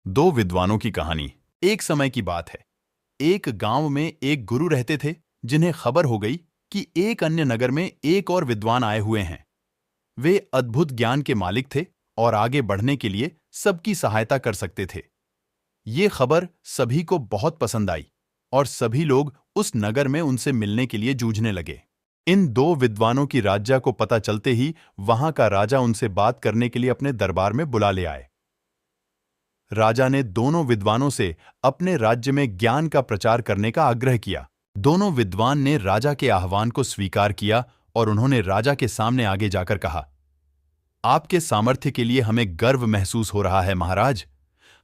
दो विद्वानों की कहानी। एक समय की बात है। एक गांव में एक गुरु रहते थे जिन्हें खबर हो गई कि एक अन्य नगर में एक और विद्वान आए हुए हैं। वे अद्भुत ज्ञान के मालिक थे और आगे बढ़ने के लिए सबकी सहायता कर सकते थे। ये खबर सभी को बहुत पसंद आई और सभी लोग उस नगर में उनसे मिलने के लिए जूझने लगे। इन दो विद्वानों की राज्य को पता चलते ही वहां का राजा उनसे बात करने के लिए अपने दरबार में बुला ले आए। राजा ने दोनों विद्वानों से अपने राज्य में ज्ञान का प्रचार करने का आग्रह किया। दोनों विद्वान ने राजा के आह्वान को स्वीकार किया और उन्होंने राजा के सामने आगे जाकर कहा, आपके सामर्थ्य के लिए हमें गर्व महसूस हो रहा है महाराज।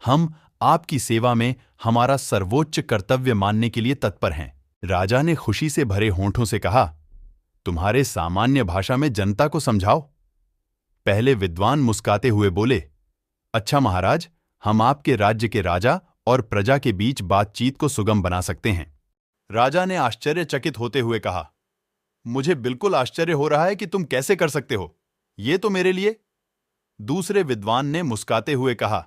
हम आपकी सेवा में हमारा सर्वोच्च कर्तव्य मानने के लिए तत्पर हैं। राजा ने खुशी से भरे होंठों से कहा, तुम्हारे सामान्य भाषा में जनता को समझाओ। पहले विद्वान मुस्कुराते हुए बोले, अच्छा महाराज, हम आपके राज्य के राजा और प्रजा के बीच बातचीत को सुगम बना सकते हैं। राजा ने आश्चर्यचकित होते हुए कहा, मुझे बिल्कुल आश्चर्य हो रहा है कि तुम कैसे कर सकते हो। ये तो मेरे लिए। दूसरे विद्वान ने मुस्कुराते हुए कहा,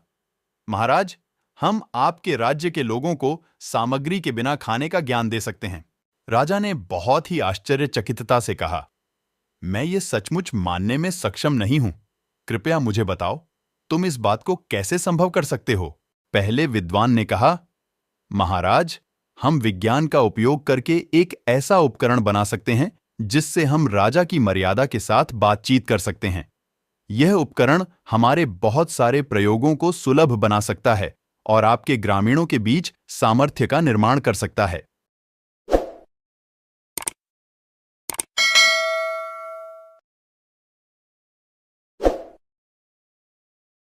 महाराज, हम आपके राज्य के लोगों को सामग्री के बिना खाने का ज्ञान दे सकते हैं। राजा ने बहुत ही आश्चर्यचकितता से कहा, मैं ये सचमुच मानने में सक्षम नहीं हूं। कृपया मुझे बताओ, तुम इस बात को कैसे संभव कर सकते हो। पहले विद्वान ने कहा, महाराज, हम विज्ञान का उपयोग करके एक ऐसा उपकरण बना सकते हैं जिससे हम राजा की मर्यादा के साथ बातचीत कर सकते हैं। यह उपकरण हमारे बहुत सारे प्रयोगों को सुलभ बना सकता है और आपके ग्रामीणों के बीच सामर्थ्य का निर्माण कर सकता है।